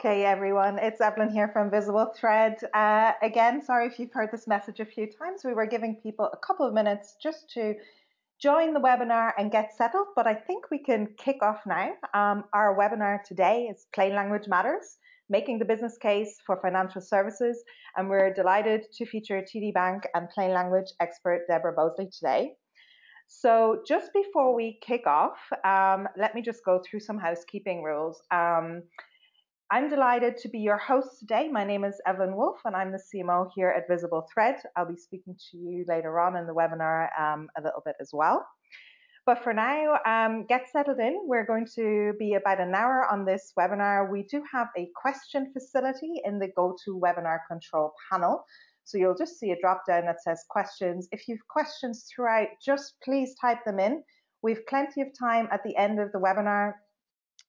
Okay, everyone, it's Evelyn here from VisibleThread. Again, sorry if you've heard this message a few times. We were giving people a couple of minutes just to join the webinar and get settled, but I think we can kick off now. Our webinar today is Plain Language Matters, Making the Business Case for Financial Services, and we're delighted to feature TD Bank and Plain Language expert Deborah Bosley today. So just before we kick off, let me just go through some housekeeping rules. I'm delighted to be your host today. My name is Evelyn Wolf and I'm the CMO here at VisibleThread. I'll be speaking to you later on in the webinar a little bit as well. But for now, get settled in. We're going to be about an hour on this webinar. We do have a question facility in the GoToWebinar control panel. So you'll just see a drop down that says questions. If you've questions throughout, just please type them in. We've plenty of time at the end of the webinar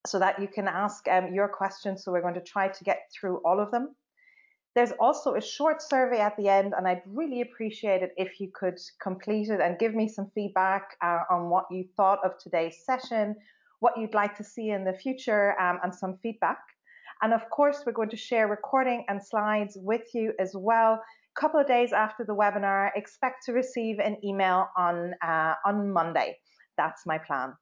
so that you can ask your questions. So we're going to try to get through all of them. There's also a short survey at the end, and I'd really appreciate it if you could complete it and give me some feedback on what you thought of today's session, what you'd like to see in the future, and some feedback. And of course, we're going to share recording and slides with you as well. A couple of days after the webinar, expect to receive an email on Monday. That's my plan.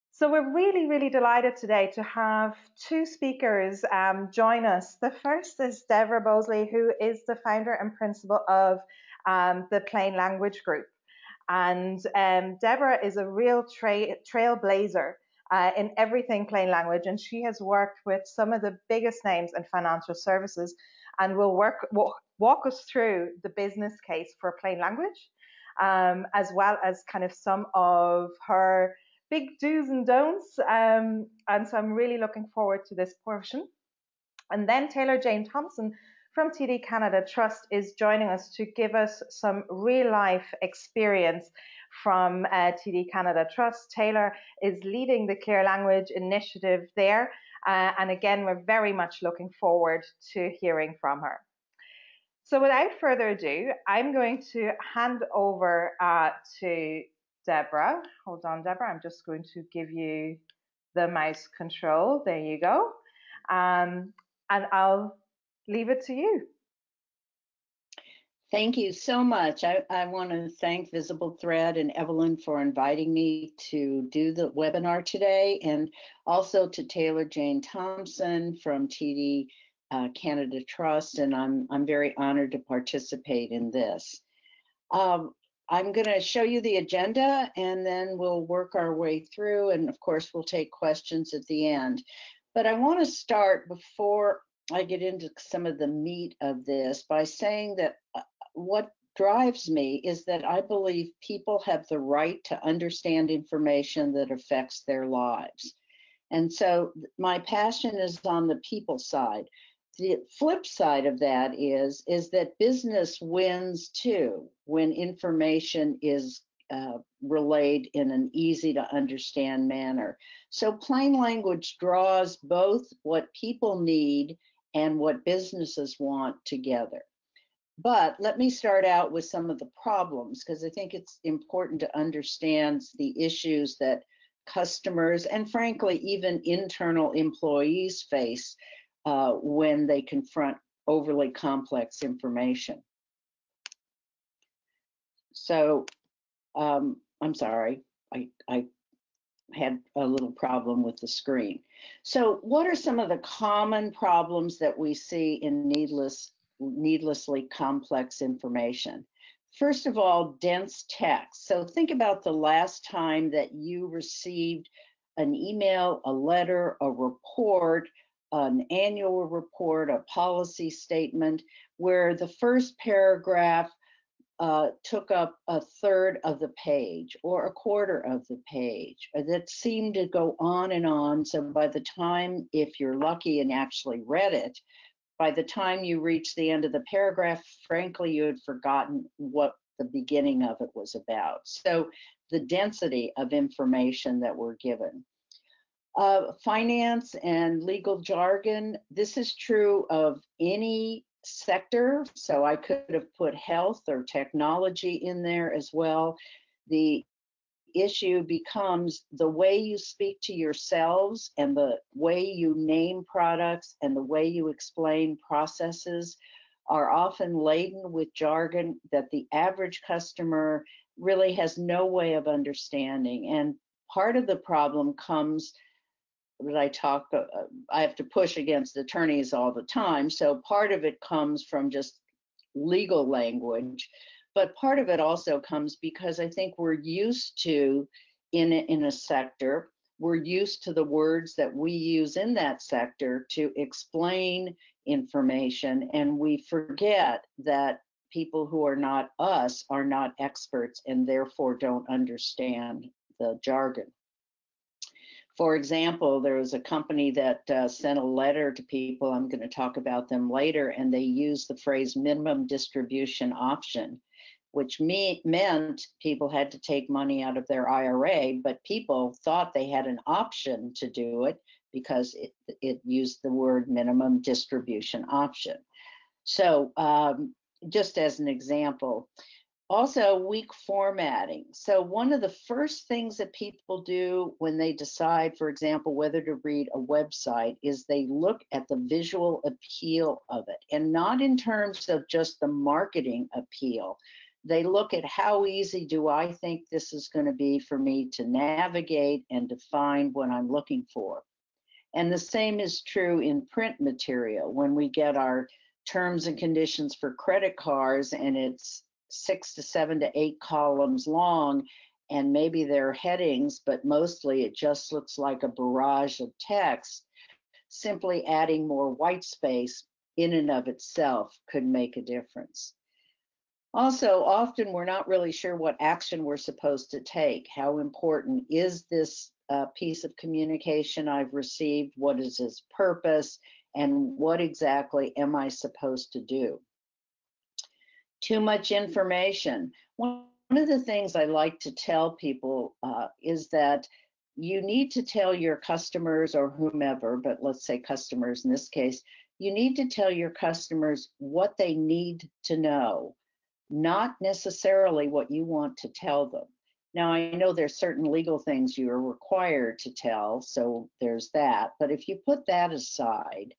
So we're really delighted today to have two speakers join us. The first is Deborah Bosley, who is the founder and principal of the Plain Language Group. And Deborah is a real trailblazer in everything plain language, and she has worked with some of the biggest names in financial services and will walk us through the business case for plain language, as well as kind of some of her big do's and don'ts, and so I'm really looking forward to this portion. And then Taylor Jane Thompson from TD Canada Trust is joining us to give us some real life experience from TD Canada Trust. Taylor is leading the Clear Language initiative there, and again, we're very much looking forward to hearing from her. So without further ado, I'm going to hand over to Deborah. Hold on, Deborah. I'm just going to give you the mouse control. There you go. And I'll leave it to you. Thank you so much. I want to thank VisibleThread and Evelyn for inviting me to do the webinar today, and also to Taylor Jane Thompson from TD Canada Trust, and I'm very honored to participate in this. I'm going to show you the agenda and then we'll work our way through, and of course we'll take questions at the end. But I want to start before I get into some of the meat of this by saying that what drives me is that I believe people have the right to understand information that affects their lives. And so my passion is on the people side. The flip side of that is that business wins too when information is relayed in an easy to understand manner. So plain language draws both what people need and what businesses want together. But let me start out with some of the problems, because I think it's important to understand the issues that customers and frankly even internal employees face when they confront overly complex information. So I'm sorry, I had a little problem with the screen. So what are some of the common problems that we see in needlessly complex information? First of all, dense text. So think about the last time that you received an email, a letter, a report, an annual report, a policy statement, where the first paragraph took up a third of the page or a quarter of the page, that seemed to go on and on. So by the time, if you're lucky and actually read it, by the time you reach the end of the paragraph, frankly, you had forgotten what the beginning of it was about. So the density of information that we're given. Finance and legal jargon, this is true of any sector, so I could have put health or technology in there as well. The issue becomes the way you speak to yourselves and the way you name products and the way you explain processes are often laden with jargon that the average customer really has no way of understanding. And part of the problem comes that I have to push against attorneys all the time. So part of it comes from just legal language, but part of it also comes because I think we're used to, in a sector, we're used to the words that we use in that sector to explain information, and we forget that people who are not us are not experts and therefore don't understand the jargon. For example, there was a company that sent a letter to people, I'm going to talk about them later, and they used the phrase minimum distribution option, which meant people had to take money out of their IRA, but people thought they had an option to do it because it used the word minimum distribution option. So just as an example, also, weak formatting. So one of the first things that people do when they decide, for example, whether to read a website is they look at the visual appeal of it, and not in terms of just the marketing appeal. They look at how easy do I think this is going to be for me to navigate and to find what I'm looking for. And the same is true in print material. When we get our terms and conditions for credit cards and it's 6 to 7 to 8 columns long, and maybe they're headings, but mostly it just looks like a barrage of text, simply adding more white space in and of itself could make a difference. Also, often we're not really sure what action we're supposed to take. How important is this piece of communication I've received? What is its purpose? And what exactly am I supposed to do? Too much information. One of the things I like to tell people is that you need to tell your customers or whomever, but let's say customers in this case, you need to tell your customers what they need to know, not necessarily what you want to tell them. Now, I know there's certain legal things you are required to tell, so there's that. But if you put that aside,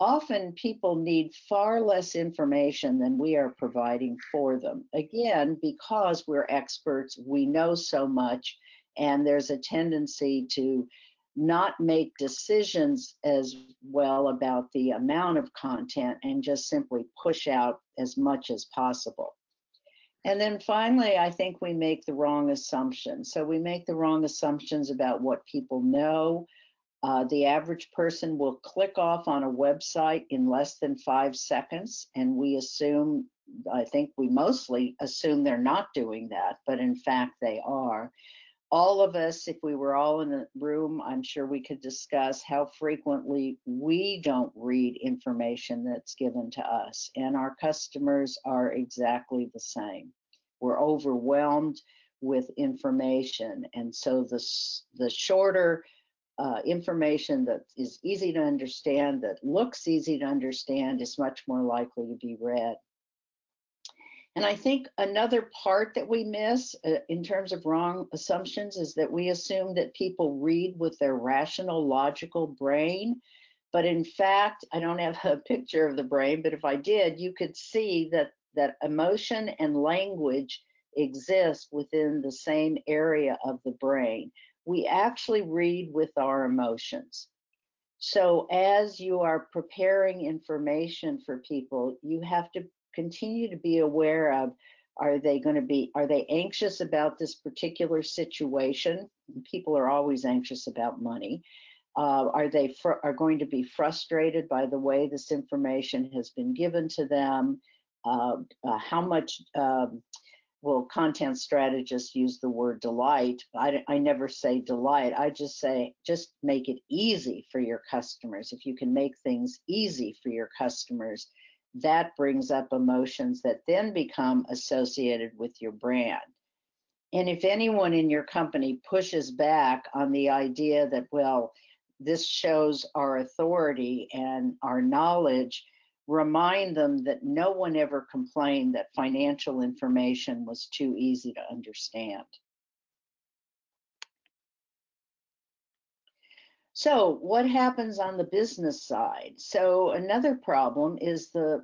often people need far less information than we are providing for them. Again, because we're experts, we know so much, and there's a tendency to not make decisions as well about the amount of content and just simply push out as much as possible. And then finally, I think we make the wrong assumptions. So we make the wrong assumptions about what people know. The average person will click off on a website in less than 5 seconds, and we assume, I think we mostly assume they're not doing that, but in fact they are. All of us, if we were all in a room, I'm sure we could discuss how frequently we don't read information that's given to us, and our customers are exactly the same. We're overwhelmed with information, and so the shorter information that is easy to understand, that looks easy to understand, is much more likely to be read. And I think another part that we miss in terms of wrong assumptions is that we assume that people read with their rational, logical brain. But in fact, I don't have a picture of the brain, but if I did, you could see that emotion and language exist within the same area of the brain. We actually read with our emotions. So as you are preparing information for people, you have to continue to be aware of, are they anxious about this particular situation? People are always anxious about money. Are they going to be frustrated by the way this information has been given to them? How much will content strategists use the word delight? I never say delight. I just say, just make it easy for your customers. If you can make things easy for your customers, that brings up emotions that then become associated with your brand. And if anyone in your company pushes back on the idea that, well, this shows our authority and our knowledge, remind them that no one ever complained that financial information was too easy to understand. So what happens on the business side? So another problem is the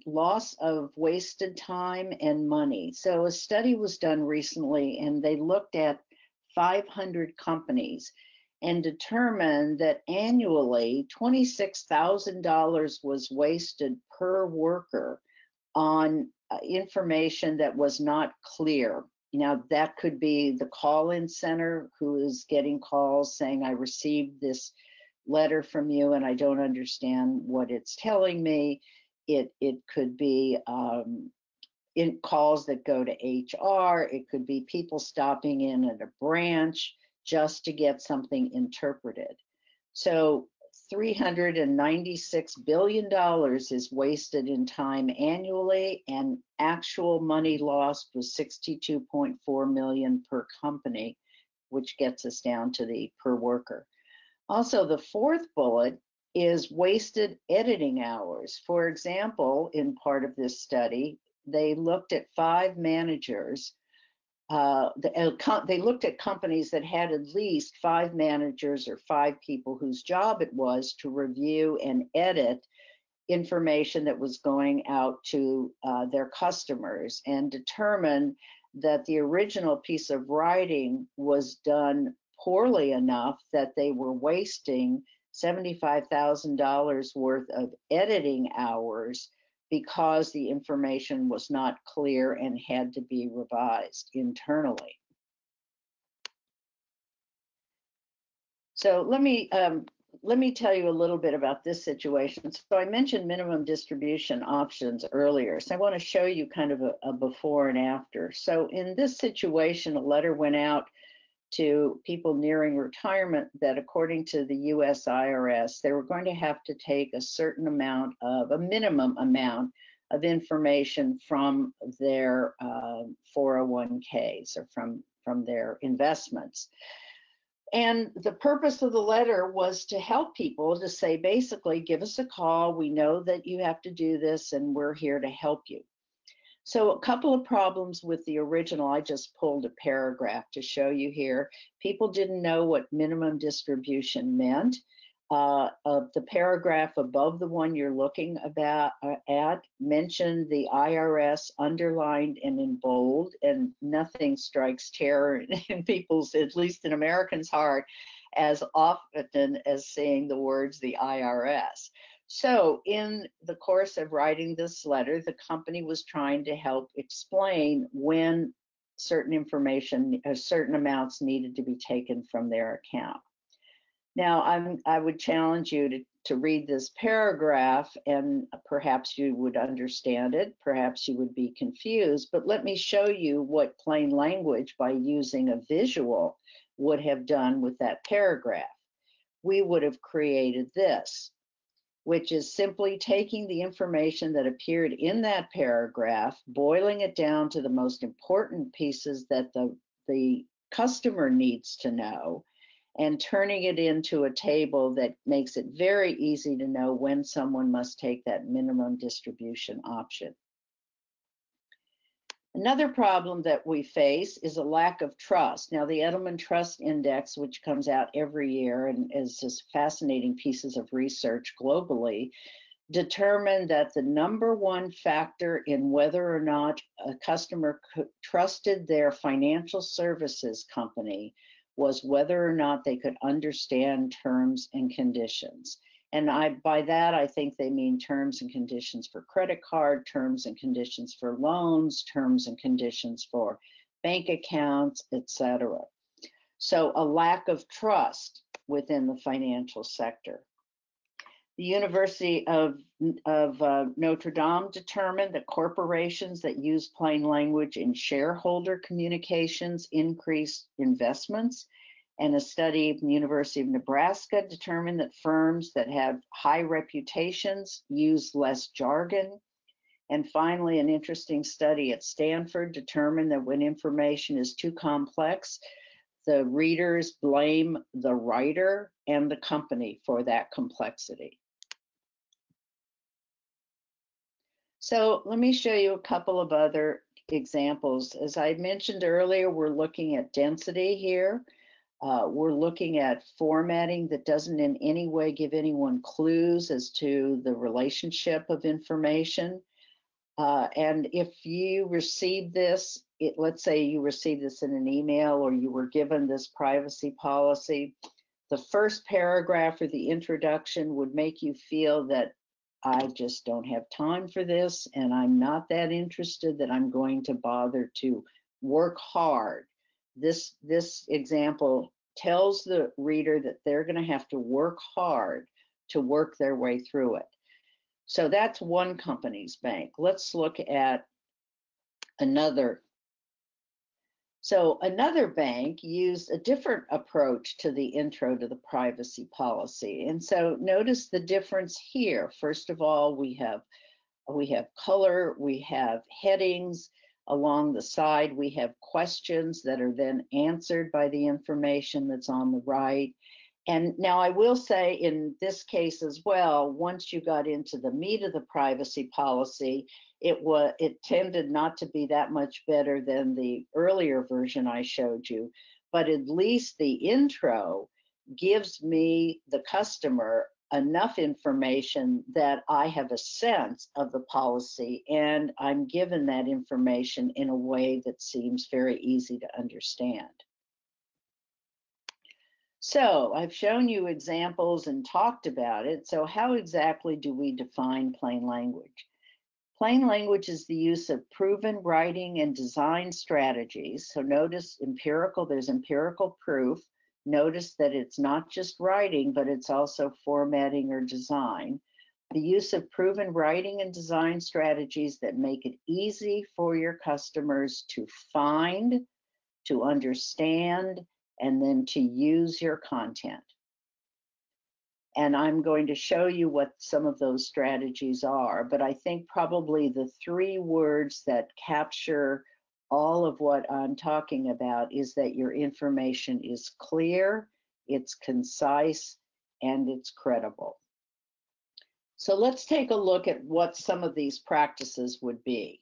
loss of wasted time and money. So a study was done recently and they looked at 500 companies and determined that annually $26,000 was wasted per worker on information that was not clear. Now, that could be the call-in center who is getting calls saying, I received this letter from you and I don't understand what it's telling me. It could be in calls that go to HR. It could be people stopping in at a branch just to get something interpreted. So $396 billion is wasted in time annually, and actual money lost was 62.4 million per company, which gets us down to the per worker. Also, the fourth bullet is wasted editing hours. For example, in part of this study, they looked at 5 managers. They looked at companies that had at least 5 managers or 5 people whose job it was to review and edit information that was going out to their customers, and determined that the original piece of writing was done poorly enough that they were wasting $75,000 worth of editing hours because the information was not clear and had to be revised internally. So let me tell you a little bit about this situation. So I mentioned minimum distribution options earlier. So I want to show you kind of a before and after. So in this situation, a letter went out to people nearing retirement that according to the US IRS, they were going to have to take a certain amount of, a minimum amount of information from their 401ks or from their investments. And the purpose of the letter was to help people, to say, basically, give us a call. We know that you have to do this and we're here to help you. So a couple of problems with the original. I just pulled a paragraph to show you here. People didn't know what minimum distribution meant. The paragraph above the one you're looking at mentioned the IRS underlined and in bold, and nothing strikes terror in people's, at least in Americans' heart, as often as saying the words the IRS. So in the course of writing this letter, the company was trying to help explain when certain information, certain amounts needed to be taken from their account. Now, I would challenge you to read this paragraph, and perhaps you would understand it, perhaps you would be confused, but let me show you what plain language by using a visual would have done with that paragraph. We would have created this, which is simply taking the information that appeared in that paragraph, boiling it down to the most important pieces that the customer needs to know, and turning it into a table that makes it very easy to know when someone must take that minimum distribution option. Another problem that we face is a lack of trust. Now, the Edelman Trust Index, which comes out every year and is just fascinating pieces of research globally, determined that the #1 factor in whether or not a customer trusted their financial services company was whether or not they could understand terms and conditions. And by that, I think they mean terms and conditions for credit card, terms and conditions for loans, terms and conditions for bank accounts, etc. So a lack of trust within the financial sector. The University of Notre Dame determined that corporations that use plain language in shareholder communications increase investments. And a study from the University of Nebraska determined that firms that have high reputations use less jargon. And finally, an interesting study at Stanford determined that when information is too complex, the readers blame the writer and the company for that complexity. So let me show you a couple of other examples. As I mentioned earlier, we're looking at density here. We're looking at formatting that doesn't in any way give anyone clues as to the relationship of information. And if you receive this, let's say you received this in an email or you were given this privacy policy, the first paragraph or the introduction would make you feel that I just don't have time for this and I'm not that interested that I'm going to bother to work hard. This example tells the reader that they're going to have to work hard to work their way through it. So that's one company's bank. Let's look at another. So another bank used a different approach to the intro to the privacy policy. And so notice the difference here. First of all, we have color, we have headings. Along the side, we have questions that are then answered by the information that's on the right. And now I will say in this case as well, once you got into the meat of the privacy policy, it tended not to be that much better than the earlier version I showed you, but at least the intro gives me, the customer, enough information that I have a sense of the policy and I'm given that information in a way that seems very easy to understand. So I've shown you examples and talked about it. So how exactly do we define plain language? Plain language is the use of proven writing and design strategies. So notice there's empirical proof. Notice that it's not just writing, but it's also formatting or design. The use of proven writing and design strategies that make it easy for your customers to find, to understand, and then to use your content. And I'm going to show you what some of those strategies are, but I think probably the three words that capture all of what I'm talking about is that your information is clear, it's concise, and it's credible. So let's take a look at what some of these practices would be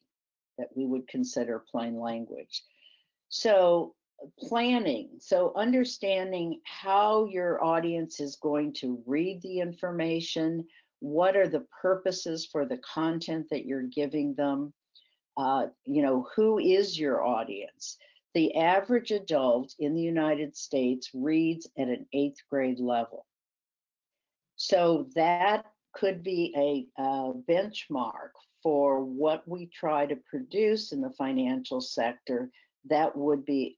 that we would consider plain language. So planning, so understanding how your audience is going to read the information, what are the purposes for the content that you're giving them, who is your audience? The average adult in the United States reads at an 8th grade level. So that could be a benchmark for what we try to produce in the financial sector that would be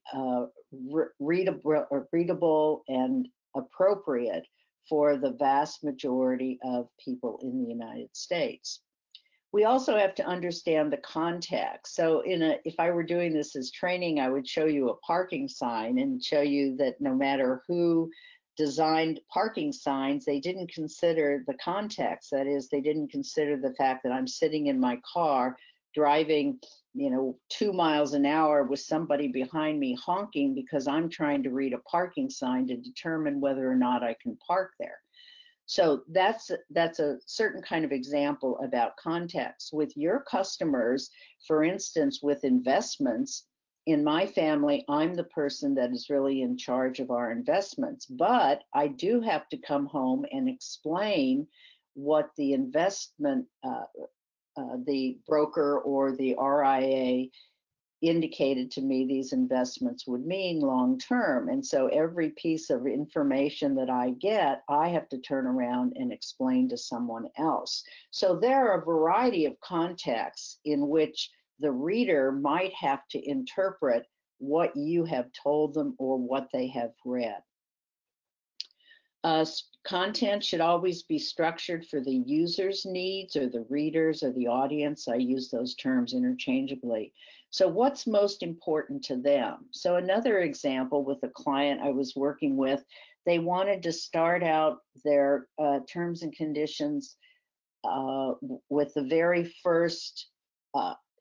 readable and appropriate for the vast majority of people in the United States. We also have to understand the context. So if I were doing this as training, I would show you a parking sign and show you that no matter who designed parking signs, they didn't consider the context. That is, they didn't consider the fact that I'm sitting in my car driving 2 miles an hour with somebody behind me honking because I'm trying to read a parking sign to determine whether or not I can park there. So that's a certain kind of example about context. With your customers, for instance, with investments, in my family, I'm the person that is really in charge of our investments, but I do have to come home and explain what the investment, the broker or the RIA indicated to me these investments would mean long term. And so every piece of information that I get, I have to turn around and explain to someone else. So there are a variety of contexts in which the reader might have to interpret what you have told them or what they have read. Content should always be structured for the user's needs or the readers or the audience. I use those terms interchangeably. So what's most important to them? So another example with a client I was working with, they wanted to start out their terms and conditions with the very first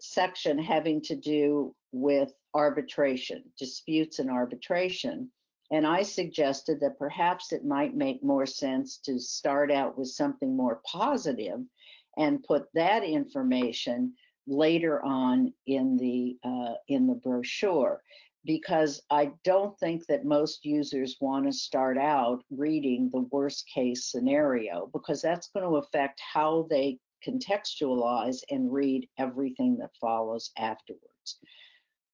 section having to do with arbitration, disputes and arbitration. And I suggested that perhaps it might make more sense to start out with something more positive and put that information later on in the brochure. because I don't think that most users want to start out reading the worst case scenario, because that's going to affect how they contextualize and read everything that follows afterwards.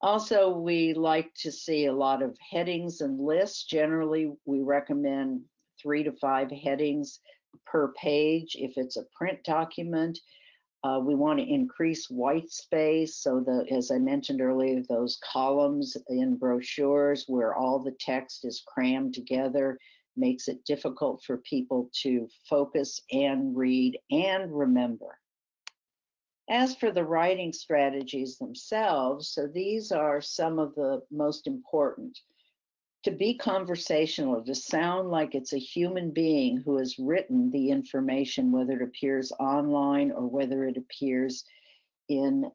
Also, we like to see a lot of headings and lists. Generally, we recommend 3 to 5 headings per page if it's a print document. We want to increase white space, so that, as I mentioned earlier, those columns in brochures where all the text is crammed together makes it difficult for people to focus and read and remember. As for the writing strategies themselves, so these are some of the most important. To be conversational, to sound like it's a human being who has written the information, whether it appears online or whether it appears in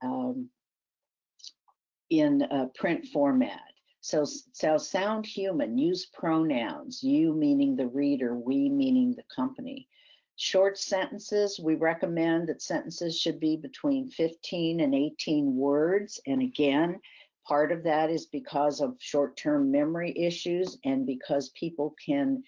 print format. So sound human, use pronouns, you meaning the reader, we meaning the company. Short sentences, we recommend that sentences should be between 15 and 18 words. And again, part of that is because of short-term memory issues and because people can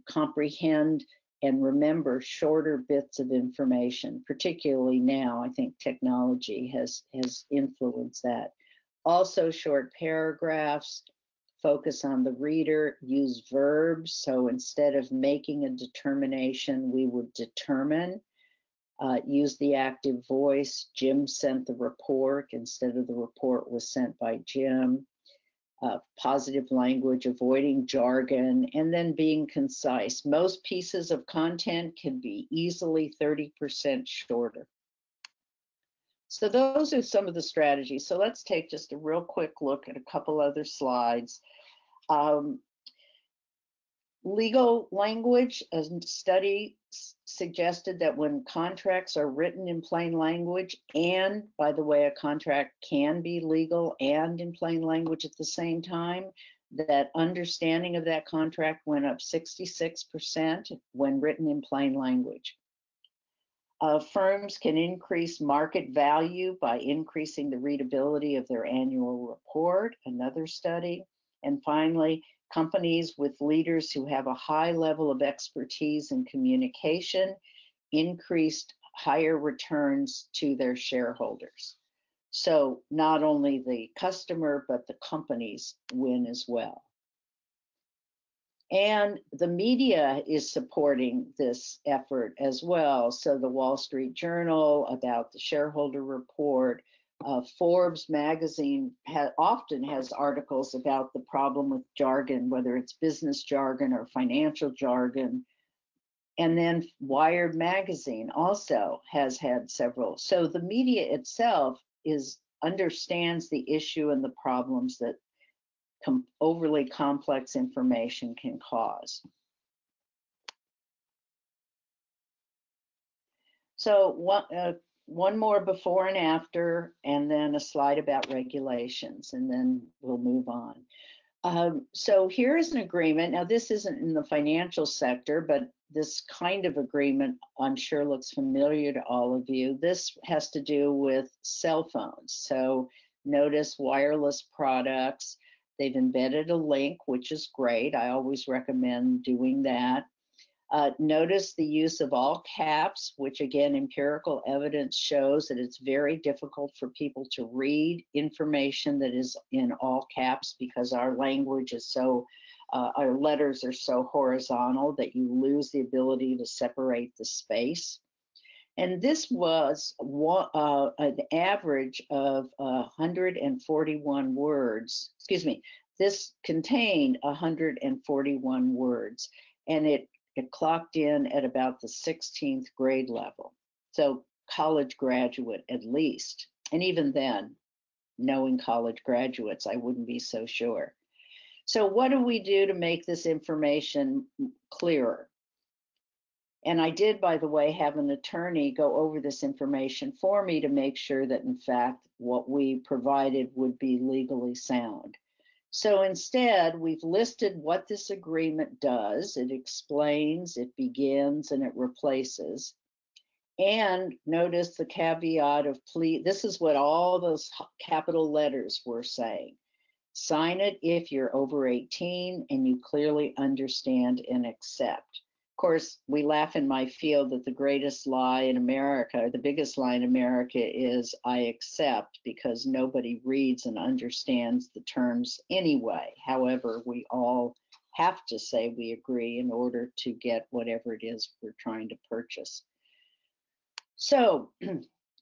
comprehend and remember shorter bits of information, particularly now. I think technology has influenced that. Also, short paragraphs, focus on the reader, use verbs. So instead of making a determination, we would determine. Use the active voice. Jim sent the report instead of the report was sent by Jim. Positive language, avoiding jargon, and then being concise. Most pieces of content can be easily 30% shorter. So those are some of the strategies. So let's take just a real quick look at a couple other slides. Legal language, a study suggested that when contracts are written in plain language, and by the way, a contract can be legal and in plain language at the same time, that understanding of that contract went up 66% when written in plain language. Firms can increase market value by increasing the readability of their annual report, another study. And finally, companies with leaders who have a high level of expertise in communication increased higher returns to their shareholders. So not only the customer, but the companies win as well. And the media is supporting this effort as well. So the Wall Street Journal about the shareholder report, Forbes magazine often has articles about the problem with jargon, whether it's business jargon or financial jargon. And then Wired magazine also has had several. So the media itself understands the issue and the problems that overly complex information can cause. So one more before and after, and then a slide about regulations, and then we'll move on. So here is an agreement. Now, this isn't in the financial sector, but this kind of agreement I'm sure looks familiar to all of you. This has to do with cell phones. So notice wireless products. They've embedded a link, which is great. I always recommend doing that. Notice the use of all caps, which again, empirical evidence shows that it's very difficult for people to read information that is in all caps because our language is so, our letters are so horizontal that you lose the ability to separate the space. And this was an average of 141 words. Excuse me, this contained 141 words, and it clocked in at about the 16th grade level. So college graduate at least. And even then, knowing college graduates, I wouldn't be so sure. So what do we do to make this information clearer? And I did, by the way, have an attorney go over this information for me to make sure that, in fact, what we provided would be legally sound. So instead, we've listed what this agreement does. It explains, it begins, and it replaces. And notice the caveat of please. This is what all those capital letters were saying. Sign it if you're over 18 and you clearly understand and accept. Of course, we laugh in my field that the greatest lie in America, or the biggest lie in America, is I accept, because nobody reads and understands the terms anyway. However, we all have to say we agree in order to get whatever it is we're trying to purchase. So,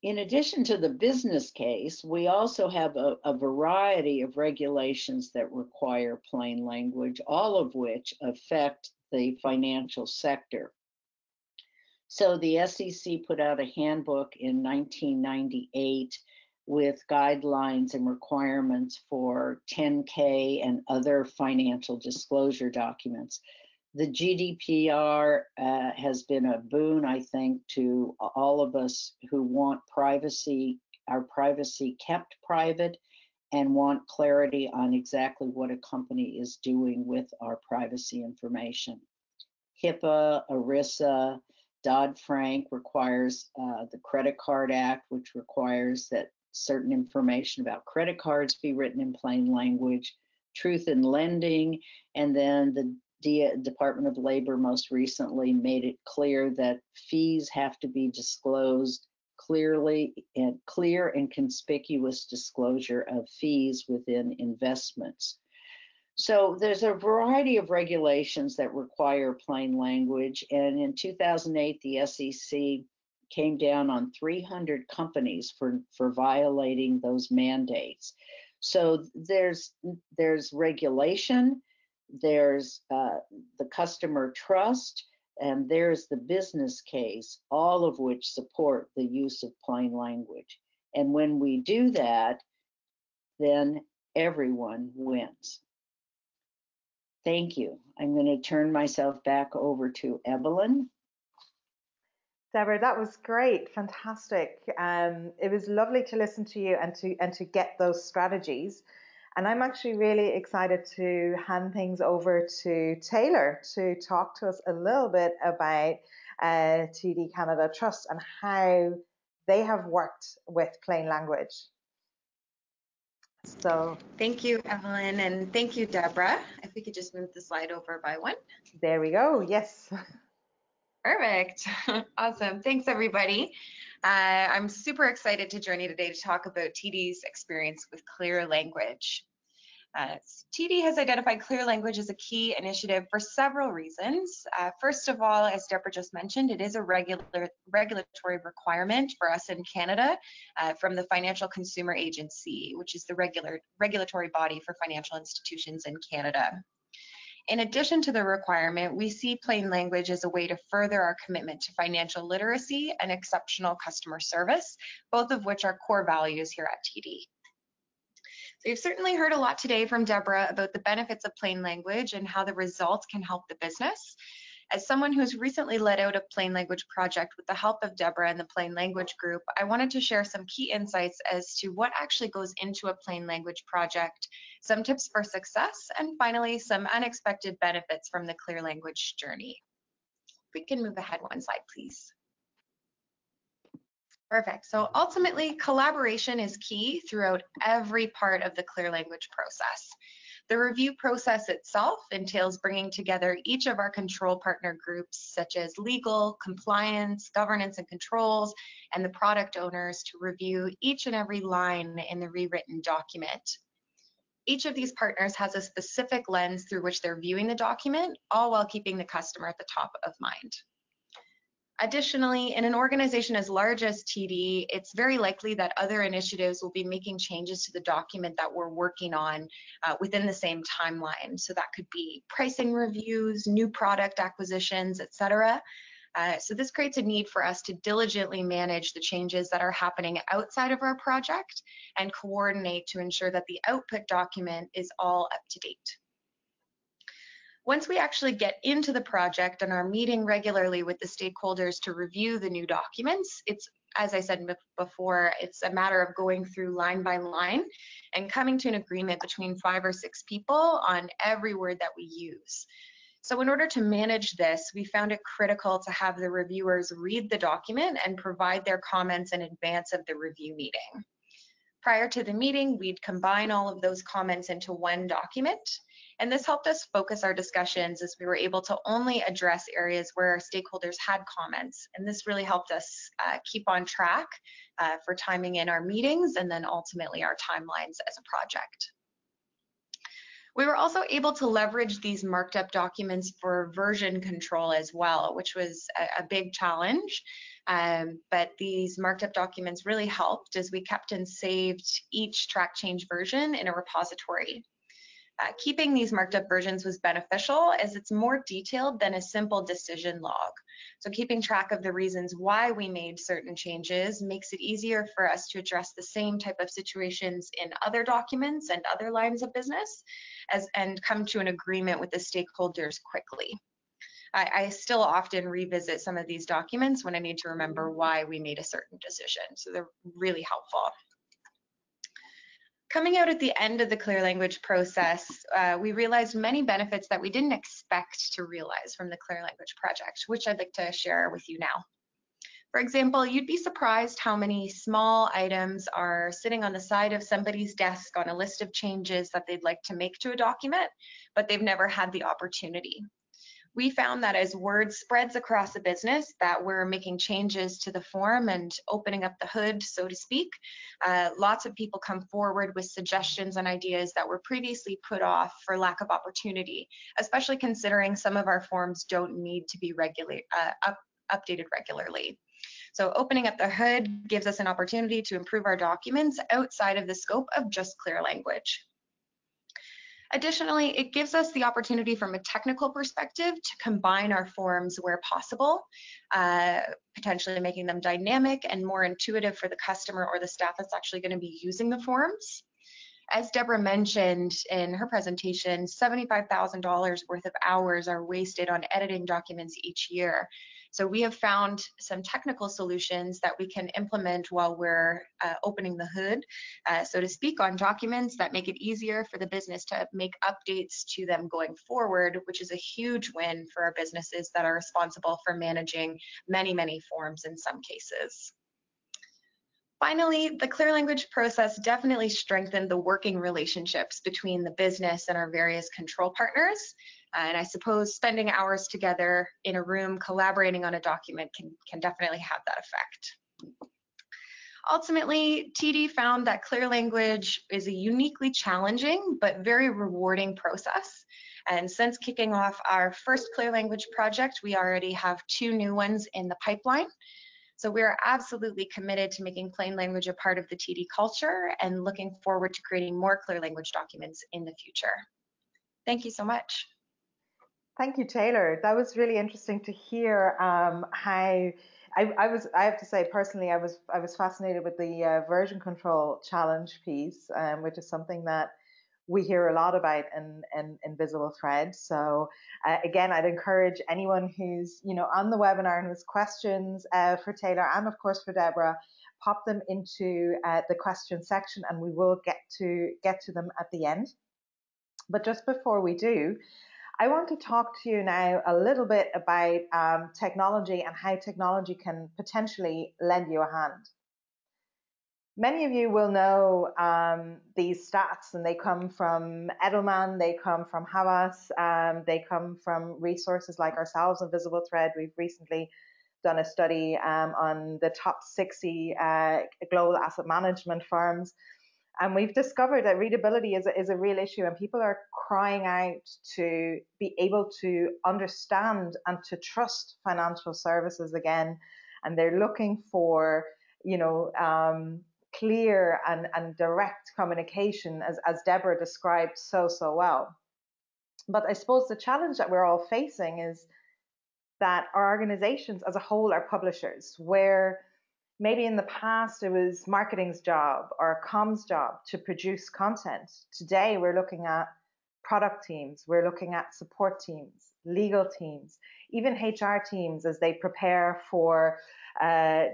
in addition to the business case, we also have a variety of regulations that require plain language, all of which affect the financial sector. So the SEC put out a handbook in 1998 with guidelines and requirements for 10K and other financial disclosure documents. The GDPR has been a boon, I think, to all of us who want privacy, our privacy kept private, and want clarity on exactly what a company is doing with our privacy information. HIPAA, ERISA, Dodd-Frank requires the Credit Card Act, which requires that certain information about credit cards be written in plain language, truth in lending, and then the Department of Labor most recently made it clear that fees have to be disclosed clearly, and clear and conspicuous disclosure of fees within investments. So there's a variety of regulations that require plain language, and in 2008 the SEC came down on 300 companies for violating those mandates. So there's regulation, there's the customer trust, and there's the business case, all of which support the use of plain language. And when we do that, then everyone wins. Thank you. I'm going to turn myself back over to Edelman. Deborah, that was great, fantastic. It was lovely to listen to you and to get those strategies. And I'm actually really excited to hand things over to Taylor to talk to us a little bit about TD Canada Trust and how they have worked with plain language. So thank you, Evelyn, and thank you, Deborah. If we could just move the slide over by one. There we go, yes. Perfect, awesome, thanks everybody. I'm super excited to join you today to talk about TD's experience with clear language. TD has identified clear language as a key initiative for several reasons. First of all, as Deborah just mentioned, it is a regulatory requirement for us in Canada from the Financial Consumer Agency, which is the regulatory body for financial institutions in Canada. In addition to the requirement, we see plain language as a way to further our commitment to financial literacy and exceptional customer service, both of which are core values here at TD. So you've certainly heard a lot today from Deborah about the benefits of plain language and how the results can help the business. As someone who's recently led out a plain language project with the help of Deborah and the plain language group, I wanted to share some key insights as to what actually goes into a plain language project, some tips for success, and finally, some unexpected benefits from the clear language journey. If we can move ahead one slide, please. Perfect. So ultimately, collaboration is key throughout every part of the clear language process. The review process itself entails bringing together each of our control partner groups, such as legal, compliance, governance and controls, and the product owners to review each and every line in the rewritten document. Each of these partners has a specific lens through which they're viewing the document, all while keeping the customer at the top of mind. Additionally, in an organization as large as TD, it's very likely that other initiatives will be making changes to the document that we're working on within the same timeline. So that could be pricing reviews, new product acquisitions, etc. So this creates a need for us to diligently manage the changes that are happening outside of our project and coordinate to ensure that the output document is all up to date. Once we actually get into the project and are meeting regularly with the stakeholders to review the new documents, it's, as I said before, it's a matter of going through line by line and coming to an agreement between 5 or 6 people on every word that we use. So in order to manage this, we found it critical to have the reviewers read the document and provide their comments in advance of the review meeting. Prior to the meeting, we'd combine all of those comments into one document. And this helped us focus our discussions as we were able to only address areas where our stakeholders had comments. And this really helped us keep on track for timing in our meetings and then ultimately our timelines as a project. We were also able to leverage these marked up documents for version control as well, which was a big challenge. But these marked up documents really helped as we kept and saved each track change version in a repository. Keeping these marked up versions was beneficial as it's more detailed than a simple decision log. So keeping track of the reasons why we made certain changes makes it easier for us to address the same type of situations in other documents and other lines of business and come to an agreement with the stakeholders quickly. I still often revisit some of these documents when I need to remember why we made a certain decision. So they're really helpful. Coming out at the end of the clear language process, we realized many benefits that we didn't expect to realize from the clear language project, which I'd like to share with you now. For example, you'd be surprised how many small items are sitting on the side of somebody's desk on a list of changes that they'd like to make to a document, but they've never had the opportunity. We found that as word spreads across the business that we're making changes to the form and opening up the hood, so to speak, lots of people come forward with suggestions and ideas that were previously put off for lack of opportunity, especially considering some of our forms don't need to be updated regularly. So opening up the hood gives us an opportunity to improve our documents outside of the scope of just clear language. Additionally, it gives us the opportunity from a technical perspective to combine our forms where possible, potentially making them dynamic and more intuitive for the customer or the staff that's actually going to be using the forms. As Deborah mentioned in her presentation, $75,000 worth of hours are wasted on editing documents each year. So we have found some technical solutions that we can implement while we're opening the hood, so to speak, on documents that make it easier for the business to make updates to them going forward, which is a huge win for our businesses that are responsible for managing many, many forms in some cases. Finally, the clear language process definitely strengthened the working relationships between the business and our various control partners. And I suppose spending hours together in a room collaborating on a document can definitely have that effect. Ultimately, TD found that clear language is a uniquely challenging but very rewarding process. And since kicking off our first clear language project, we already have 2 new ones in the pipeline. So we are absolutely committed to making plain language a part of the TD culture and looking forward to creating more clear language documents in the future. Thank you so much. Thank you, Taylor. That was really interesting to hear how I have to say personally, I was fascinated with the version control challenge piece, which is something that we hear a lot about in VisibleThread. So again, I'd encourage anyone who's on the webinar and has questions for Taylor and of course for Deborah, pop them into the question section and we will get to them at the end. But just before we do, I want to talk to you now a little bit about technology and how technology can potentially lend you a hand. Many of you will know these stats, and they come from Edelman, they come from Havas, they come from resources like ourselves in VisibleThread. We've recently done a study on the top 60 global asset management firms. And we've discovered that readability is a real issue, and people are crying out to be able to understand and to trust financial services again. And they're looking for, clear and direct communication, as Deborah described so well. But I suppose the challenge that we're all facing is that our organizations as a whole are publishers, where maybe in the past it was marketing's job or comms job to produce content. Today we're looking at product teams, we're looking at support teams, legal teams, even HR teams as they prepare for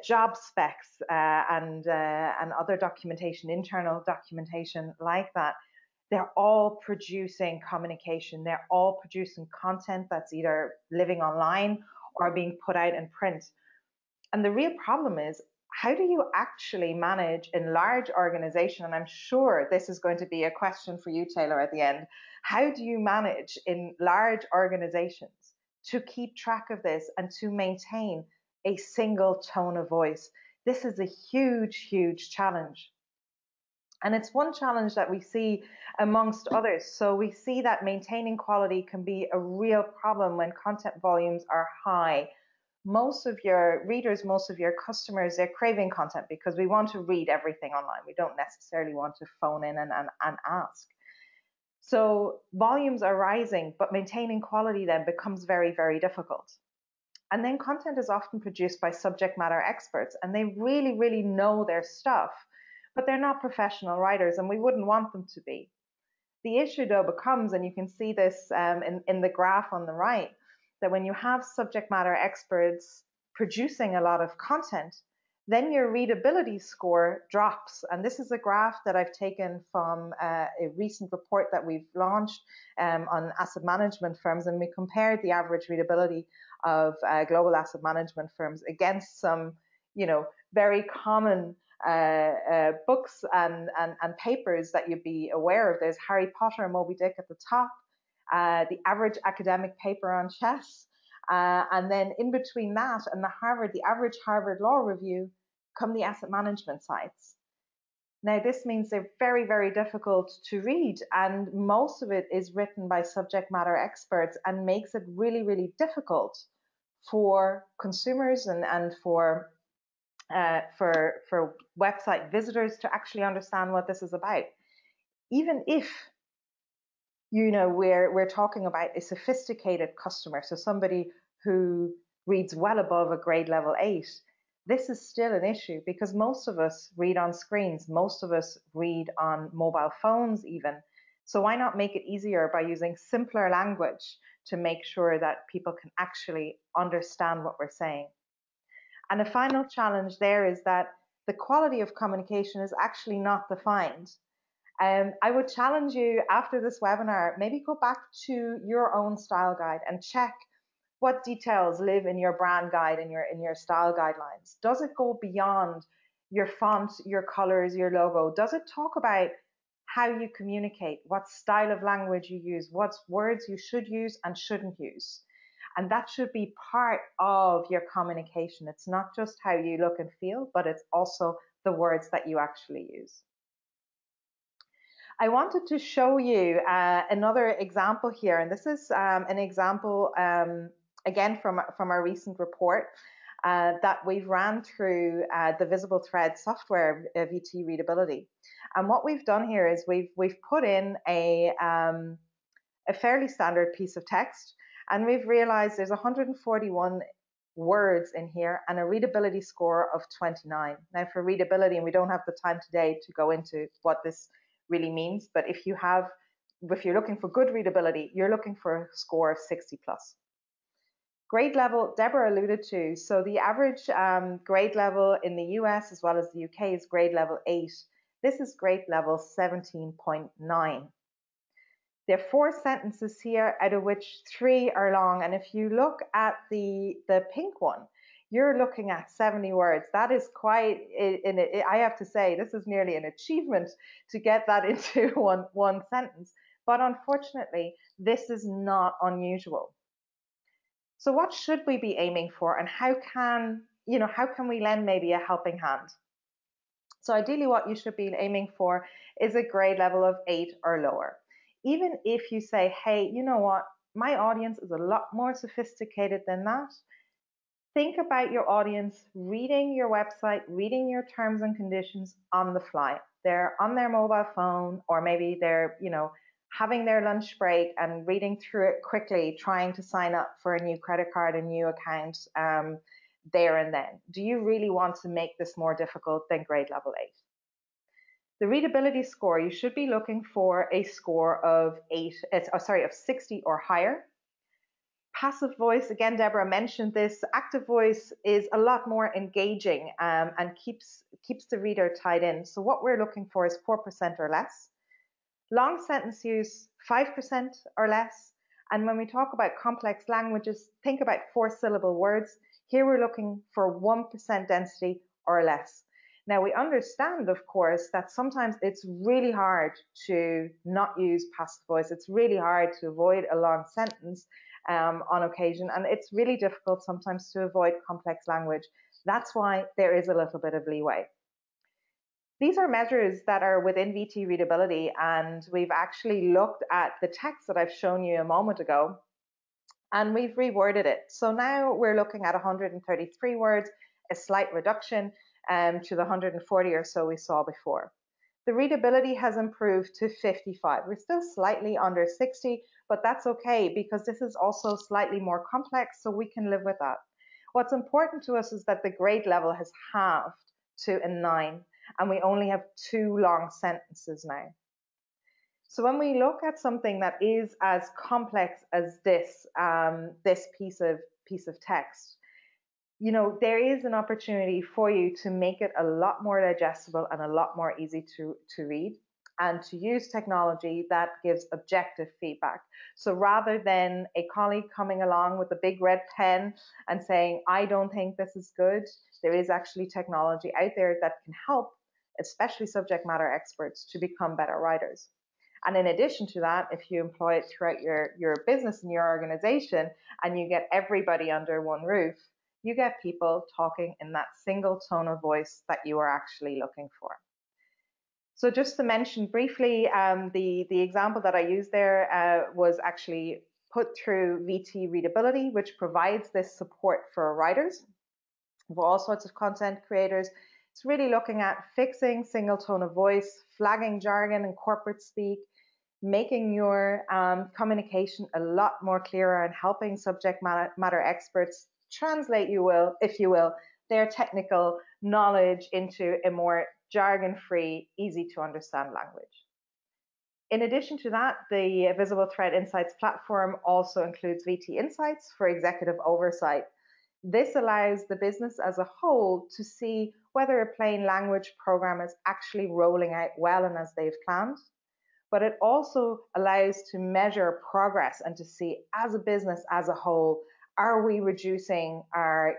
job specs and other documentation, internal documentation like that. They're all producing communication. They're all producing content that's either living online or being put out in print. And the real problem is, how do you actually manage in large organization? And I'm sure this is going to be a question for you, Taylor, at the end. How do you manage in large organizations to keep track of this and to maintain a single tone of voice? This is a huge, huge challenge. And it's one challenge that we see amongst others. So we see that maintaining quality can be a real problem when content volumes are high. Most of your readers, most of your customers, they're craving content because we want to read everything online. We don't necessarily want to phone in and ask. So volumes are rising, but maintaining quality then becomes very, very difficult. And then content is often produced by subject matter experts, and they really, really know their stuff, but they're not professional writers, and we wouldn't want them to be. The issue, though, becomes, and you can see this in the graph on the right, that when you have subject matter experts producing a lot of content, then your readability score drops. And this is a graph that I've taken from a recent report that we've launched on asset management firms, and we compared the average readability of global asset management firms against some, very common books and papers that you'd be aware of. There's Harry Potter and Moby Dick at the top, the average academic paper on chess, and then in between that and the average Harvard Law Review come the asset management sites. Now, this means they're very, very difficult to read, and most of it is written by subject matter experts and makes it really, really difficult for consumers and for website visitors to actually understand what this is about. Even if we're talking about a sophisticated customer, so somebody who reads well above a grade level 8, this is still an issue because most of us read on screens, most of us read on mobile phones even. So why not make it easier by using simpler language to make sure that people can actually understand what we're saying? And a final challenge there is that the quality of communication is actually not defined. I would challenge you after this webinar, maybe go back to your own style guide and check what details live in your brand guide and in your style guidelines. Does it go beyond your font, your colors, your logo? Does it talk about how you communicate, what style of language you use, what words you should use and shouldn't use? And that should be part of your communication. It's not just how you look and feel, but it's also the words that you actually use. I wanted to show you another example here, and this is an example again from our recent report that we've ran through the VisibleThread software VT readability. And what we've done here is we've put in a fairly standard piece of text, and we've realized there's 141 words in here and a readability score of 29. Now for readability, and we don't have the time today to go into what this really means, but if you're looking for good readability, you're looking for a score of 60 plus. Grade level, Deborah alluded to, so the average grade level in the US as well as the UK is grade level 8. This is grade level 17.9. There are 4 sentences here, out of which 3 are long, and if you look at the pink one, you're looking at 70 words. That is quite, I have to say, this is nearly an achievement to get that into one sentence. But unfortunately, this is not unusual. So what should we be aiming for, and how can we lend maybe a helping hand? So ideally what you should be aiming for is a grade level of 8 or lower. Even if you say, hey, you know what, my audience is a lot more sophisticated than that. Think about your audience reading your website, reading your terms and conditions on the fly. They're on their mobile phone, or maybe they're, having their lunch break and reading through it quickly, trying to sign up for a new credit card, a new account there and then. Do you really want to make this more difficult than grade level 8? The readability score, you should be looking for a score of 60 or higher. Passive voice, again, Deborah mentioned this. Active voice is a lot more engaging and keeps the reader tied in. So what we're looking for is 4% or less. Long sentence use, 5% or less. And when we talk about complex languages, think about 4-syllable words. Here we're looking for 1% density or less. Now, we understand, of course, that sometimes it's really hard to not use passive voice. It's really hard to avoid a long sentence on occasion, and it's really difficult sometimes to avoid complex language. That's why there is a little bit of leeway. These are measures that are within VT readability, and we've actually looked at the text that I've shown you a moment ago, and we've reworded it. So now we're looking at 133 words, a slight reduction to the 140 or so we saw before. The readability has improved to 55. We're still slightly under 60, but that's okay because this is also slightly more complex, so we can live with that. What's important to us is that the grade level has halved to a 9, and we only have 2 long sentences now. So when we look at something that is as complex as this, this piece of text, you know, there is an opportunity for you to make it a lot more digestible and a lot more easy to read, and to use technology that gives objective feedback. So rather than a colleague coming along with a big red pen and saying, I don't think this is good, there is actually technology out there that can help, especially subject matter experts, to become better writers. And in addition to that, if you employ it throughout your business and your organization, and you get everybody under one roof, you get people talking in that single tone of voice that you are actually looking for. So just to mention briefly, the example that I used there was actually put through VT readability, which provides this support for writers, for all sorts of content creators. It's really looking at fixing single tone of voice, flagging jargon and corporate speak, making your communication a lot more clearer, and helping subject matter experts translate, if you will, their technical knowledge into a more jargon-free, easy to understand language. In addition to that, the VisibleThread Insights platform also includes VT Insights for executive oversight. This allows the business as a whole to see whether a plain language program is actually rolling out well and as they've planned. But it also allows to measure progress and to see, as a business as a whole, are we reducing our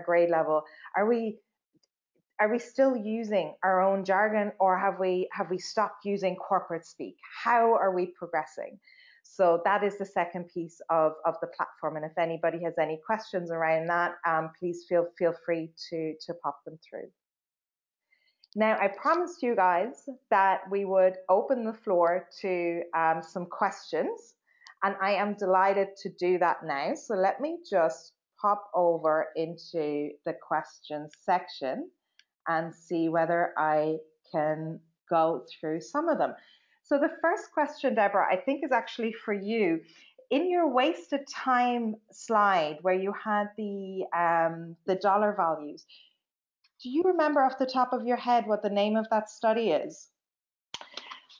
grade level? Are we still using our own jargon, or have we stopped using corporate speak? How are we progressing? So that is the second piece of the platform. And if anybody has any questions around that, please feel free to pop them through. Now, I promised you guys that we would open the floor to some questions, and I am delighted to do that now. So let me just pop over into the questions section and see whether I can go through some of them. So the first question, Deborah, I think is actually for you. In your wasted time slide where you had the dollar values, do you remember off the top of your head what the name of that study is?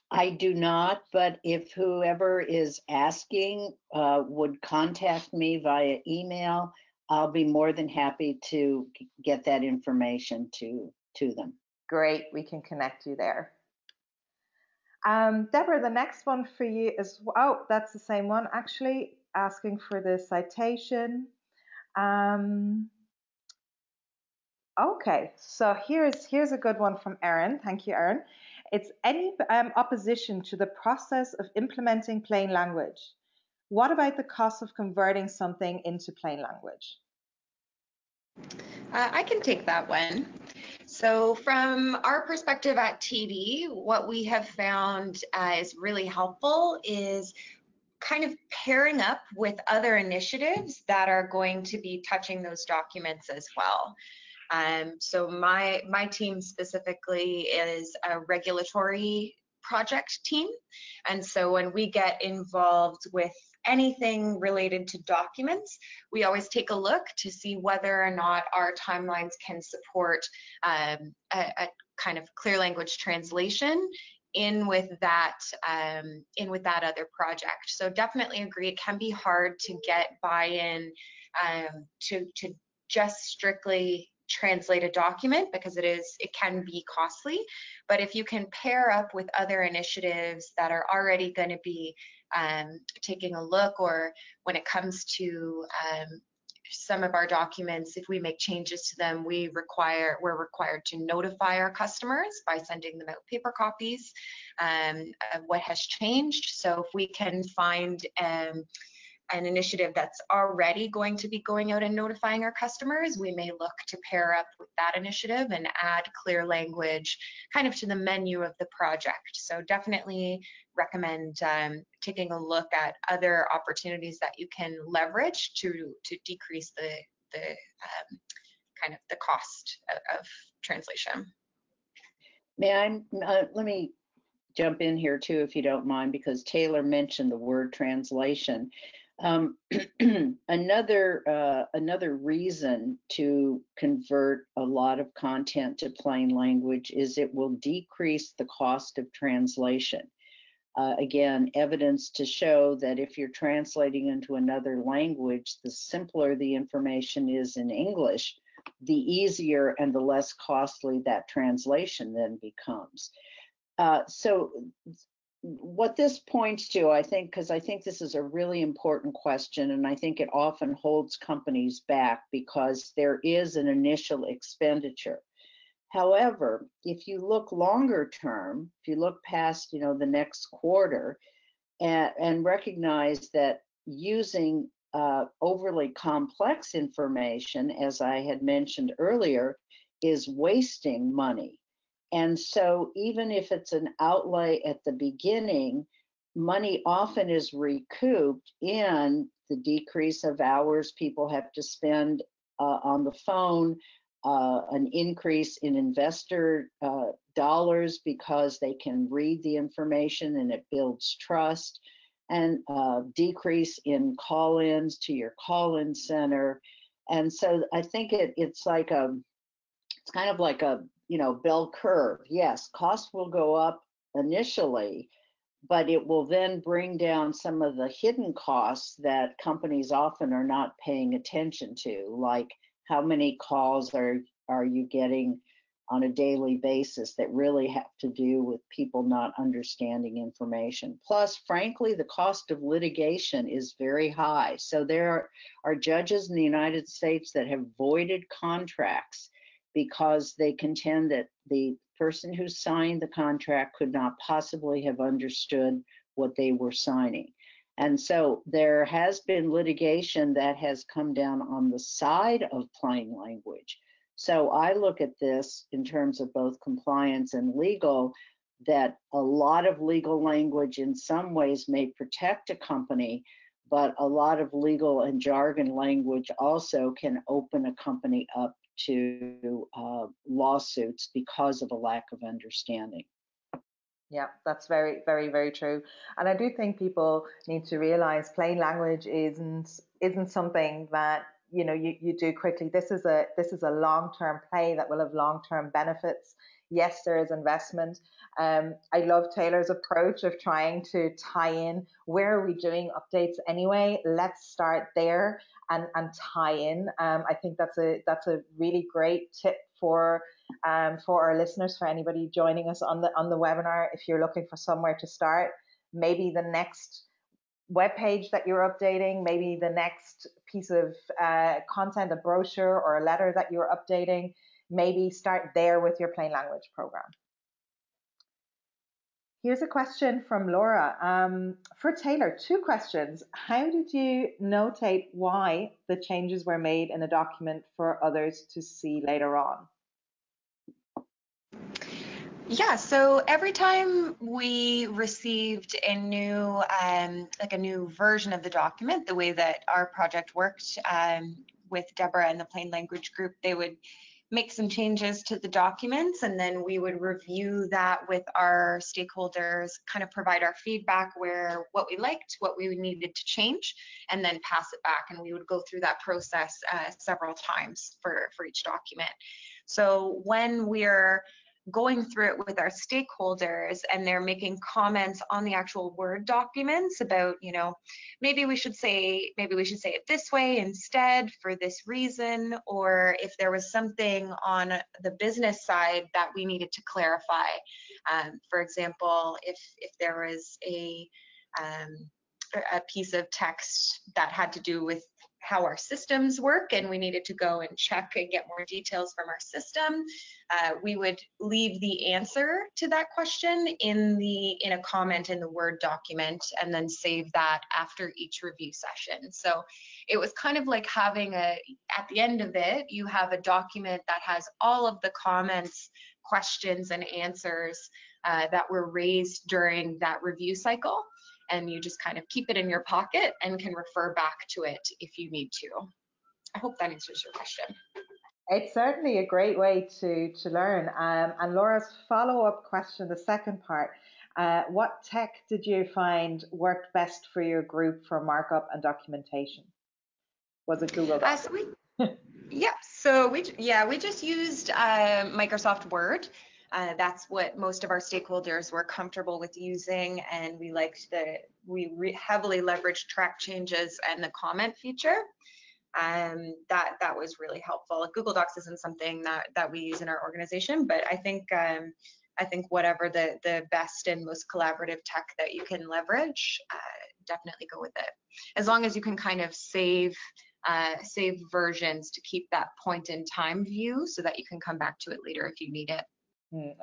I do not, but if whoever is asking would contact me via email, I'll be more than happy to get that information to them. Great, we can connect you there. Deborah, the next one for you is, oh, that's the same one actually, asking for the citation. Okay, so here's a good one from Erin. Thank you, Erin. It's any opposition to the process of implementing plain language. What about the cost of converting something into plain language? I can take that one. So from our perspective at TD, what we have found is really helpful is kind of pairing up with other initiatives that are going to be touching those documents as well. So my team specifically is a regulatory project team. And so when we get involved with anything related to documents, we always take a look to see whether or not our timelines can support a kind of clear language translation in with that other project. So definitely agree, it can be hard to get buy-in to just strictly translate a document because it can be costly. But if you can pair up with other initiatives that are already going to be taking a look, or when it comes to some of our documents, if we make changes to them, we're required to notify our customers by sending them out paper copies of what has changed. So if we can find an initiative that's already going to be going out and notifying our customers, we may look to pair up with that initiative and add clear language kind of to the menu of the project. So definitely recommend taking a look at other opportunities that you can leverage to decrease the kind of the cost of translation. Let me jump in here too, if you don't mind, because Taylor mentioned the word translation. Another reason to convert a lot of content to plain language is it will decrease the cost of translation. Again, evidence to show that if you're translating into another language, the simpler the information is in English, the easier and the less costly that translation then becomes. So what this points to, I think, because I think this is a really important question, and I think it often holds companies back because there is an initial expenditure. However, if you look longer term, if you look past, the next quarter, and recognize that using overly complex information, as I had mentioned earlier, is wasting money. And so even if it's an outlay at the beginning, money often is recouped in the decrease of hours people have to spend on the phone, an increase in investor dollars because they can read the information and it builds trust, and decrease in call-ins to your call-in center. And so I think it's kind of like a bell curve. Yes, costs will go up initially, but it will then bring down some of the hidden costs that companies often are not paying attention to, like how many calls are you getting on a daily basis that really have to do with people not understanding information. Plus, frankly, the cost of litigation is very high. So there are judges in the United States that have voided contracts because they contend that the person who signed the contract could not possibly have understood what they were signing. And so there has been litigation that has come down on the side of plain language. So I look at this in terms of both compliance and legal, that a lot of legal language in some ways may protect a company, but a lot of legal and jargon language also can open a company up to lawsuits because of a lack of understanding. Yeah, that's very, very, very true. And I do think people need to realize plain language isn't something that you do quickly. This is a long-term play that will have long-term benefits. Yes, there is investment. I love Taylor's approach of trying to tie in, where are we doing updates anyway? Let's start there and tie in. I think that's a really great tip for our listeners, for anybody joining us on the webinar. If you're looking for somewhere to start, maybe the next web page that you're updating, maybe the next piece of content, a brochure or a letter that you're updating, maybe start there with your plain language program. Here's a question from Laura. For Taylor, 2 questions. How did you notate why the changes were made in a document for others to see later on? Yeah, so every time we received a new a new version of the document, the way that our project worked with Deborah and the Plain Language Group, they would make some changes to the documents, and then we would review that with our stakeholders, kind of provide our feedback where what we liked, what we needed to change, and then pass it back. And we would go through that process several times for each document. So when we're going through it with our stakeholders and they're making comments on the actual Word documents about, maybe we should say it this way instead for this reason, or if there was something on the business side that we needed to clarify. For example, if there was a piece of text that had to do with how our systems work, and we needed to go and check and get more details from our system, we would leave the answer to that question in a comment in the Word document, and then save that after each review session. So it was kind of like having at the end of it, you have a document that has all of the comments, questions, and answers that were raised during that review cycle. And you just kind of keep it in your pocket and can refer back to it if you need to. I hope that answers your question. It's certainly a great way to learn. And Laura's follow-up question, the second part, what tech did you find worked best for your group for markup and documentation? Was it Google Docs? So we just used Microsoft Word. That's what most of our stakeholders were comfortable with using, and we liked we heavily leveraged track changes and the comment feature. That was really helpful. Google Docs isn't something that we use in our organization, but I think whatever the best and most collaborative tech that you can leverage, definitely go with it. As long as you can kind of save versions to keep that point in time view so that you can come back to it later if you need it.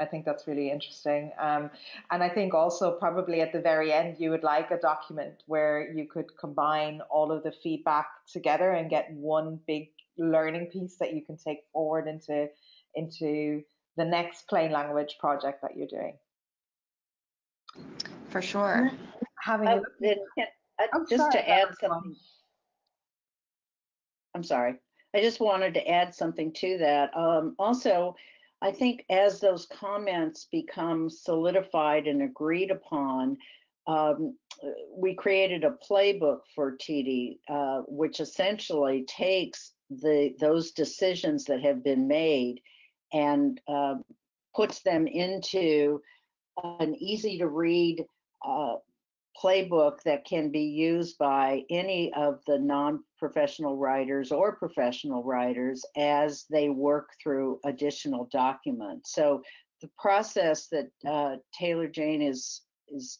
I think that's really interesting. And I think also probably at the very end, you would like a document where you could combine all of the feedback together and get one big learning piece that you can take forward into the next plain language project that you're doing. For sure. To add something. I'm sorry. I just wanted to add something to that. Also, I think as those comments become solidified and agreed upon, we created a playbook for TD, which essentially takes those decisions that have been made and puts them into an easy to read playbook that can be used by any of the non-professional writers or professional writers as they work through additional documents. So the process that Taylor Jane is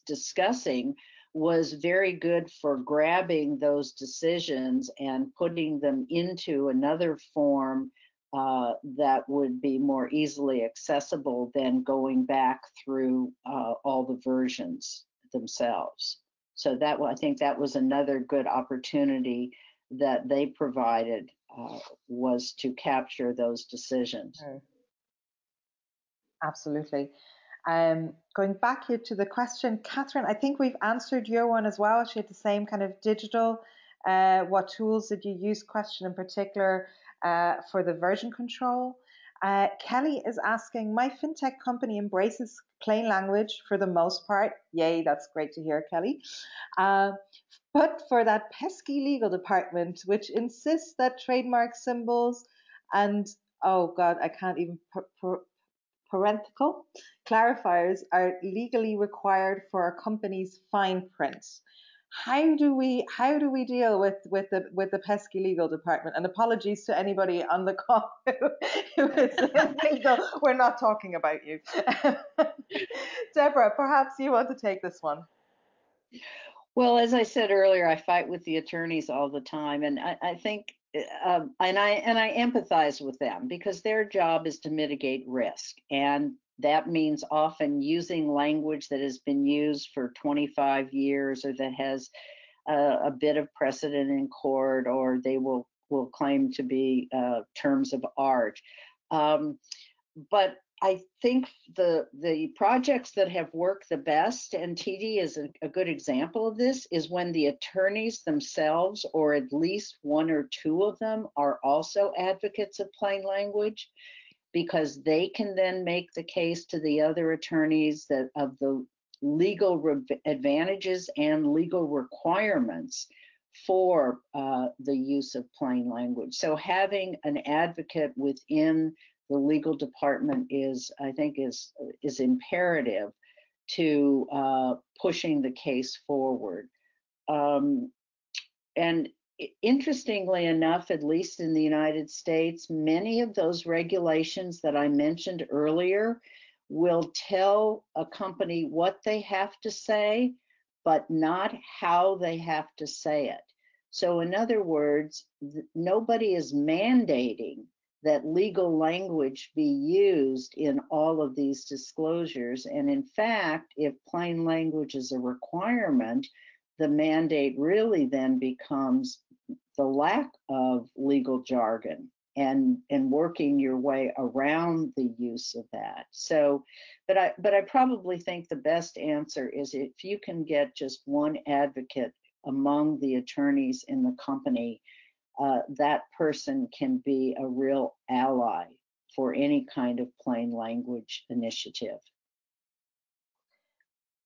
discussing was very good for grabbing those decisions and putting them into another form that would be more easily accessible than going back through all the versions themselves. So I think that was another good opportunity that they provided, was to capture those decisions. Absolutely. Going back here to the question, Catherine, I think we've answered your one as well. She had the same kind of digital, what tools did you use question in particular for the version control. Kelly is asking, my fintech company embraces plain language for the most part. Yay, that's great to hear, Kelly. But for that pesky legal department, which insists that trademark symbols and, oh God, I can't even, parenthetical clarifiers are legally required for a company's fine print. How do we deal with the pesky legal department? And apologies to anybody on the call who is legal. We're not talking about you. Deborah, perhaps you want to take this one. Well, as I said earlier, I fight with the attorneys all the time, and I think, and I empathize with them because their job is to mitigate risk, and that means often using language that has been used for 25 years or that has a bit of precedent in court, or they will claim to be terms of art. But I think the projects that have worked the best, and TD is a good example of this, is when the attorneys themselves, or at least one or two of them, are also advocates of plain language, because they can then make the case to the other attorneys of the legal advantages and legal requirements for the use of plain language. So having an advocate within the legal department I think is imperative to pushing the case forward. And interestingly enough, at least in the United States, many of those regulations that I mentioned earlier will tell a company what they have to say, but not how they have to say it. So in other words, nobody is mandating that legal language be used in all of these disclosures. And in fact, if plain language is a requirement, the mandate really then becomes the lack of legal jargon and working your way around the use of that. So, but I probably think the best answer is if you can get just one advocate among the attorneys in the company, that person can be a real ally for any kind of plain language initiative.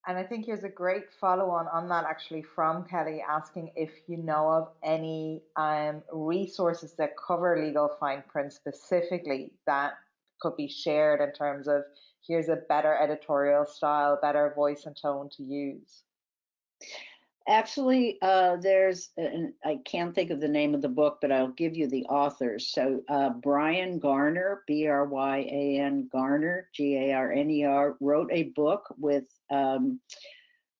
And I think here's a great follow-on on that, actually, from Kelly, asking if you know of any resources that cover legal fine print specifically that could be shared in terms of here's a better editorial style, better voice and tone to use. Actually, there's, I can't think of the name of the book, but I'll give you the authors. So Brian Garner, B-R-Y-A-N Garner, G-A-R-N-E-R, wrote a book with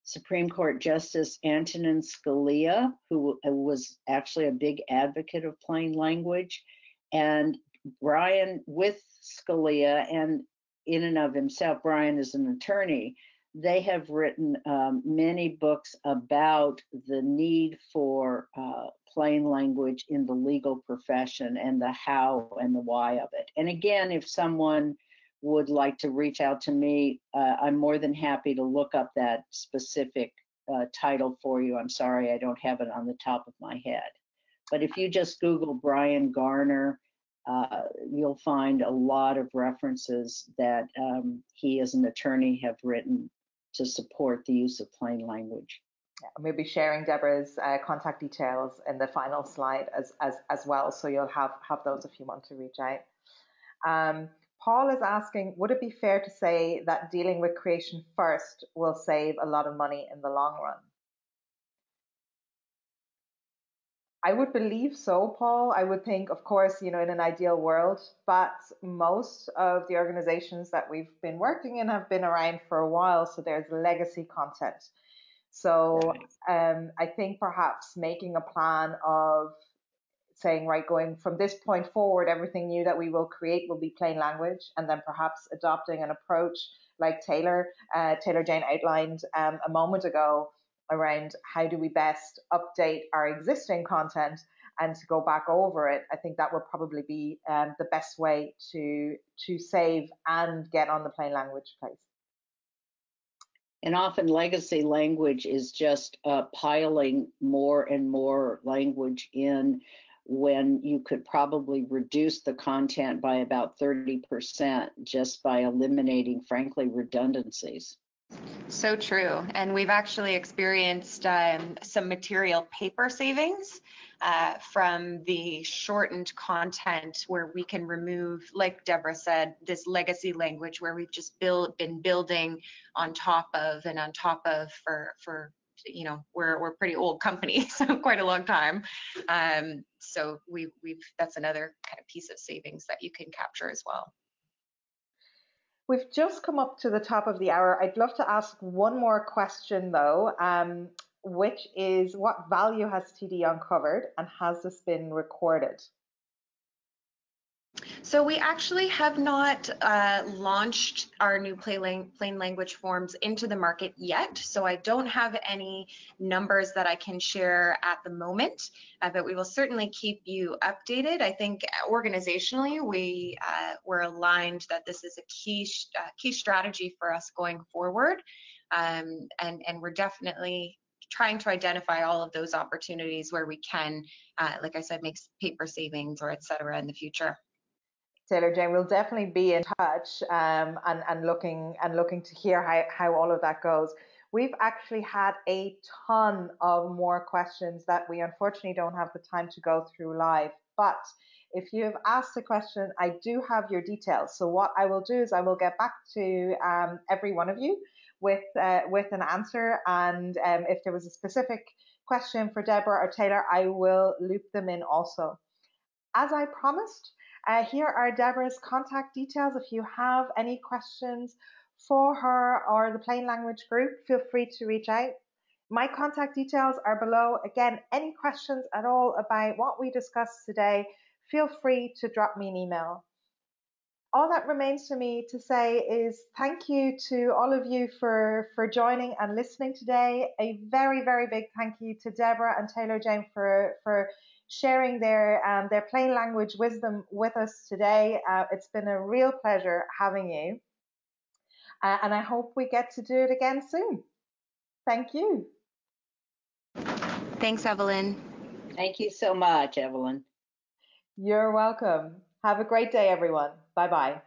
Supreme Court Justice Antonin Scalia, who was actually a big advocate of plain language. And Brian, with Scalia, and in and of himself, Brian is an attorney, they have written many books about the need for plain language in the legal profession and the how and the why of it. And again, if someone would like to reach out to me, I'm more than happy to look up that specific title for you. I'm sorry, I don't have it on the top of my head. But if you just Google Brian Garner, you'll find a lot of references that he as an attorney have written to support the use of plain language. Yeah, we'll be sharing Deborah's contact details in the final slide as well, so you'll have those if you want to reach out. Paul is asking, would it be fair to say that dealing with creation first will save a lot of money in the long run? I would believe so, Paul. I would think, of course, in an ideal world, but most of the organizations that we've been working in have been around for a while, so there's legacy content. So I think perhaps making a plan of saying, right, going from this point forward, everything new that we will create will be plain language, and then perhaps adopting an approach like Taylor Jane outlined a moment ago, around how do we best update our existing content and to go back over it. I think that would probably be the best way to save and get on the plain language place. And often legacy language is just piling more and more language in when you could probably reduce the content by about 30% just by eliminating, frankly, redundancies. So true. And we've actually experienced some material paper savings from the shortened content where we can remove, like Deborah said, this legacy language where we've just been building on top of for we're a pretty old company, so quite a long time. So that's another kind of piece of savings that you can capture as well. We've just come up to the top of the hour. I'd love to ask one more question though, which is, what value has TD uncovered and has this been recorded? So we actually have not launched our new plain language forms into the market yet. So I don't have any numbers that I can share at the moment, but we will certainly keep you updated. I think organizationally we're aligned that this is a key strategy for us going forward, and we're definitely trying to identify all of those opportunities where we can, like I said, make paper savings or et cetera in the future. Taylor Jane, we'll definitely be in touch and looking to hear how all of that goes. We've actually had a ton of more questions that we unfortunately don't have the time to go through live. But if you have asked a question, I do have your details. So what I will do is I will get back to every one of you with an answer. And if there was a specific question for Deborah or Taylor, I will loop them in also. As I promised, here are Deborah's contact details. If you have any questions for her or the Plain Language Group, feel free to reach out. My contact details are below. Again, any questions at all about what we discussed today, feel free to drop me an email. All that remains for me to say is thank you to all of you for joining and listening today. A very, very big thank you to Deborah and Taylor Jane for sharing their plain language wisdom with us today. It's been a real pleasure having you. And I hope we get to do it again soon. Thank you. Thanks, Evelyn. Thank you so much, Evelyn. You're welcome. Have a great day, everyone. Bye-bye.